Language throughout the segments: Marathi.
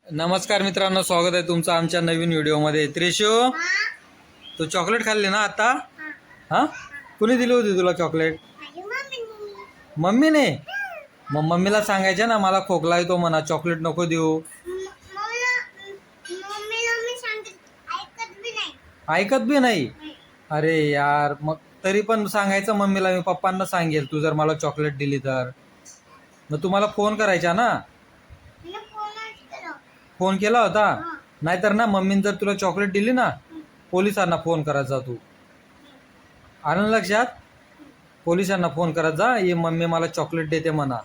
नमस्कार मित्रांनो, स्वागत आहे तुमचं आमच्या नवीन व्हिडिओमध्ये. त्रिशू, तू चॉकलेट खाल्ली ना आता? हा, कुणी दिली होती तुला चॉकलेट? मम्मीने. मग मम्मीला सांगायचं ना, मला खोकला येतो म्हणा, चॉकलेट नको देऊ. ऐकत बी नाही. अरे यार, मग तरी पण सांगायचं मम्मीला, मी पप्पांना सांगेल तू जर मला चॉकलेट दिली तर. मग तुम्हाला फोन करायचा ना. फोन केला होता. नाहीतर ना, मम्मीने जर तुला चॉकलेट दिली ना, पोलिसांना फोन करायचा तू. आलं लक्षात? पोलिसांना फोन करत जा, ये मम्मी मला चॉकलेट देते म्हणा.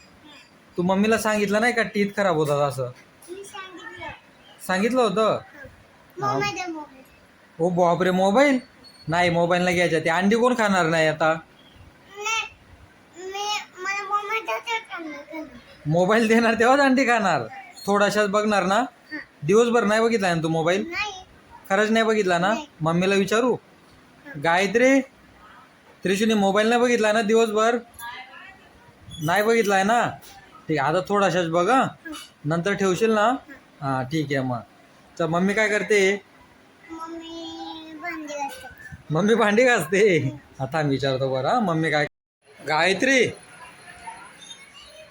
तू मम्मीला सांगितलं नाही का टीथ खराब होतात असं? सांगितलं होतं. हो बापरे, मोबाईल नाही, मोबाईल नाही घ्यायचा. ते अंडी कोण खाणार नाही आता? मोबाईल देणार तेव्हाच अंडी खाणार. थोडाशाच बघणार ना. दिवसभर नाही बघितला ना तू मोबाईल? खरंच नाही बघितला ना? मम्मीला विचारू. गायत्री, त्रिशूने मोबाईल नाही बघितला ना दिवसभर? नाही बघितलाय ना? ठीक आहे, आता थोडाशाच बघ, नंतर ठेवशील ना. हां ठीक आहे. मग तर मम्मी काय करते? मम्मी भांडी घासते. आता विचारतो बरं, मम्मी काय. गायत्री,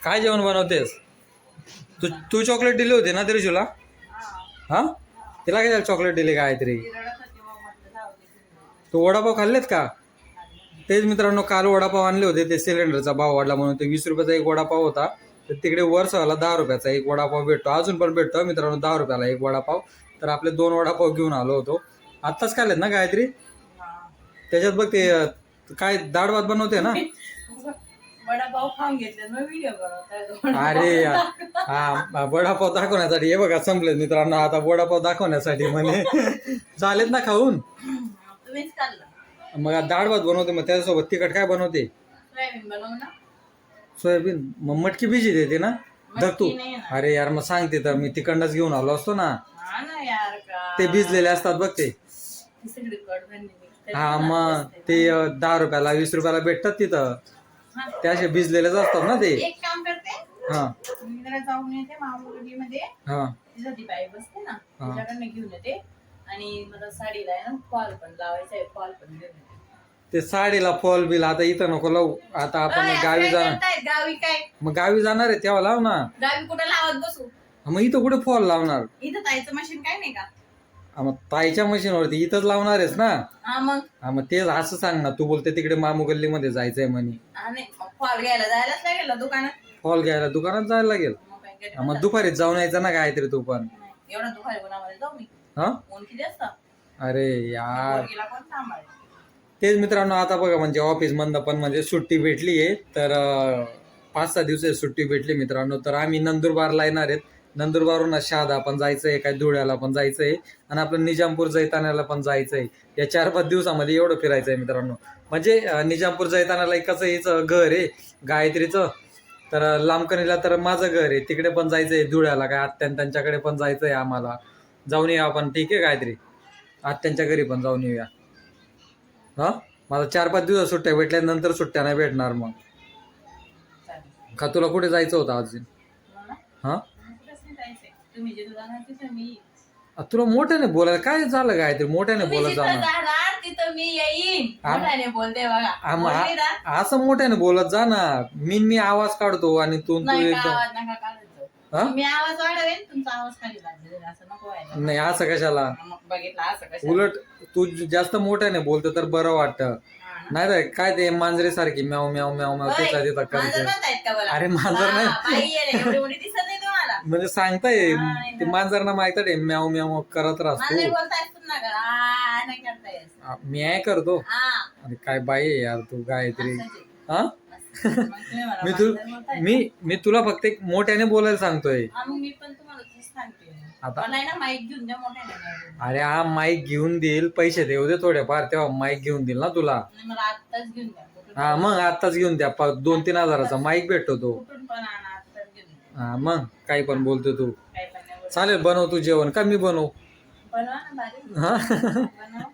काय जेवण बनवतेस तू? तू चॉकलेट दिली होती ना त्रिशूला? हां, तिला काय चॉकलेट दिली गायत्री? तू वडापाव खाल्लेत का? तेच मित्रांनो, काल वडापाव आणले होते. ते सिलेंडरचा भाव वाढला म्हणून ते 20 रुपयाचा एक वडापाव होता. तर तिकडे वर्षाला 10 रुपयाचा एक वडापाव भेटतो. अजून पण भेटतो मित्रांनो 10 रुपयाला एक वडापाव. तर आपले 2 वडापाव घेऊन आलो होतो. आत्ताच खाल्लेत ना गायत्री? त्याच्यात बघ ते काय डाळ भात बनवते ना. वडापाव खाऊन घेतले मग व्हिडिओ बनवतात. अरे हा, वडापाव दाखवण्यासाठी. हे बघा संपलेत मित्रांनो आता वडापाव दाखवण्यासाठी म्हणे. चालेत ना खाऊन? तुम्हीच खाल्लं. मग डाळ भात बनवते, मग त्याच्यासोबत तिखट काय बनवते? सोयाबीन बनवू ना. सोयाबीन. मग मटकी भिजी देते ना? धर तू. मटकी नाही ना. अरे यार, मग सांगते तर मी तिकडनंच घेऊन आलो असतो ना. हा ना यार का. ते भिजलेले असतात बघ ते. सगळी कडधान्य mix हा, करून मग असते. ते 10 रुपयाला 20 रुपयाला भेटतात तिथं. हा. ते असे भिजलेलेच असतात ना ते. एक काम करते, हा मी जरा जाऊन येते मामाकडे. हा तिथं ती बाई बसते ना, हा. तिच्याकडनं घेऊन येते. आणि मला साडीला आहे ना फॉल पण लावायचा आहे, फॉल पण घेऊन येते. ते साडीला फॉल बिल आता इथं नको लावू. आता आपण अय, असं गावी काय जाणार. करतायत? गावी काय मग गावी जाणार आहे तेव्हा लाव ना. गावी कुठं लावत बसू? मग इथं कुठे फॉल लावणार? इथं ताईचं मशीन काय नाही का? मग ताईच्या मशीनवरती इथंच लावणार आहेस ना. हा मग. हा, मग तेच असं सांग ना. तू बोलते तिकडे मामू गल्लीमध्ये जायचंय म्हणे. हा नाही, मग फॉल घ्यायला जायलाच लागेल ना दुकानात. फॉल घ्यायला दुकानात जायला लागेल. मग काय घरी हा, मग दुपारीच जाऊन यायचं ना काहीतरी तू पण. नाही, एवढं दुपारी उन्हामध्ये जाऊ मी? हा, ऊन किती असतं? अरे यार. पोरगीला कोण सांभाळेल? तेच मित्रांनो, आता बघा म्हणजे ऑफिस मधनं पण म्हणजे सुट्टी भेटली आहे. तर 5-6 दिवसाची सुट्टी भेटली मित्रांनो. तर आम्ही नंदुरबारला येणार आहेत. नंदुरबारहून शहादा पण जायचंय, काय धुळ्याला पण जायचंय, आणि आपलं निजामपूर जैतान्याला पण जायचंय. या 4-5 दिवसामध्ये एवढं फिरायचंय मित्रांनो. म्हणजे निजामपूर जैतान्याला कसं हिचं घर आहे गायत्रीचं. तर लांबकणीला तर माझं घर आहे, तिकडे पण जायचंय. धुळ्याला काय त्यांच्याकडे पण जायचंय आम्हाला. जाऊन येऊ आपण, ठीक आहे गायत्री? आत्यांच्या घरी पण जाऊन येऊया. हा, मला 4-5 दिवस सुट्ट्या भेटल्या, नंतर सुट्ट्या नाही भेटणार. मग चालेल. का तुला कुठे जायचं होतं अजून? मला? हा, कुठंच नाही जायचंय. तुम्ही जिथं जाणार तिथं मी येईन. तुला मोठ्याने बोलायला काय झालं काय? ते मोठ्याने तुम्ही बोलत जिथं जा ना. जाणार तिथं मी येईन. मोठ्याने बोलते बघा. बोलली ना? असं मोठ्याने बोलत जा ना. मी आवाज काढतो आणि तू नाही का एकदम. आवाज नका काढत हा? जाऊ. मी आवाज वाढवेन, तुमचा आवाज खाली लागेल. असं नको व्हायला. नाही, असं कशाला? मग बघितलं असं कसं? उलट तू जास्त मोठ्याने बोलतो तर बरं वाटतं. नाही रे, काय ते मांजरे सारखी म्याव म्याव म्याव म्याव तिथं तिथं करते. मांजर म्हणतायत का मला? अरे मांजर नाही. बाई आहे रे, एवढी मोठी दिसत नाही तुम्हाला. म्हणजे सांगताय हा, नाही ते मांजरना माहित आहे म्याव म्याव करत मांजर राहतो. बोलतायत पुन्हा का? आ, नाही करता येत. मी काय करतो? हा, अरे काय बाई आहे यार तू गायत्री. असंच आहे. हा, मग तुम्ही मला मी मांजर बोलताय? मी तुला फक्त एक मोठ्याने बोलायला सांगतोय. हा, मग मी पण तुम्हाला तेच सांगते. आता मला आहे ना माईक घेऊन द्या मोठ्याने. अरे हा माईक घेऊन देईल, पैसे देऊ दे थोडेफार, तेव्हा माईक घेऊन देईल ना तुला. नाही, मला आत्ताच घेऊन द्या. कुठून हा, मग आत्ताच घेऊन द्या. 2-3 हजाराचा माईक भेटतो तो. कुठून पण आणा, आत्ताच घेऊन द्या. हा, मग काही पण बोलतो तू. काही पण नाही बोलत. चालेल, बनव तू जेवण का मी बनवू? बनवा ना भारी. हा, बनवा.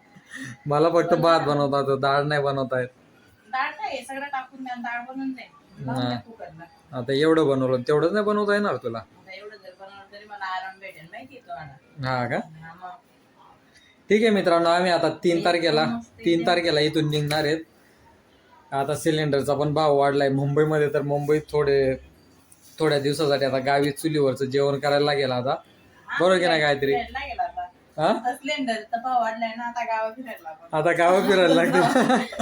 मला फक्त भात बनवता येतो, डाळ नाही बनवता येत. डाळ काय आहे? सगळं टाकून द्या, डाळ बनवून जाईल. लावून द्या कुकरला. आता एवढं बनवलं तेवढंच नाही बनवता येणार तुला. आता एवढं जर बनवलं तरी मला आराम भेटेल. भेटेल माहिती तुम्हाला. हा का? हा मग. ठीक आहे मित्रांनो, आम्ही आता 3 तारखेला इथून निघणार आहेत. आता सिलेंडरचा पण भाव वाढलाय मुंबईमध्ये, तर मुंबईत थोड्या दिवसासाठी आता गावी चुलीवरचं जेवण करायला लागेल आता. बरोबर की नाही गायत्री? फिरायला लागेल आता. हा, आता सिलेंडरचा भाव वाढलाय ना, आता गावा फिरायला आपण. आता गावं फिरायला लागते.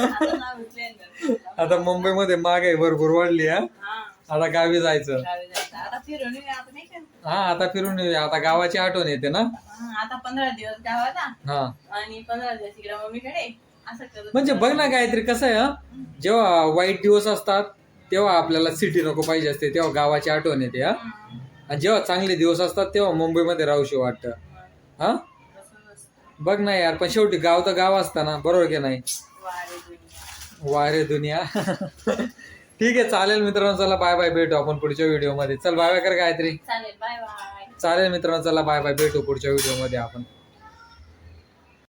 आता नाव सिलेंडर. आता मुंबईमध्ये महागाई भरपूर वाढली. हा, हा, आता गावी जायचं. गावी जायचं. आता फिरून येऊया आपण नाही का? हा, आता फिरून येऊया. आता गावाची आठवण येते ना. हा, आता 15 दिवस गावाला हा, आणि 15 दिवस इकडे मम्मीकडे असं करत. म्हणजे बघ ना गायत्री, कसं आहे, हा, जेव्हा वाईट दिवस असतात तेव्हा आपल्याला सिटी नको पाहिजे असते, तेव्हा गावाची आठवण येते. हा, आणि जेव्हा चांगले दिवस असतात तेव्हा मुंबईमध्ये राहूशी वाटतं. हा, बघ ना यार, पण शेवटी गाव तर गाव असतं ना, बरोबर की नाही? वारे दुनिया. ठीक आहे, चालेल मित्रांनो, चला बाय बाय, भेटू आपण पुढच्या व्हिडिओ मध्ये. चल बाय बाय कर गायत्री. चालेल, बाय बाय. चालेल मित्रांनो, चला बाय बाय, भेटू पुढच्या व्हिडिओ मध्ये आपण.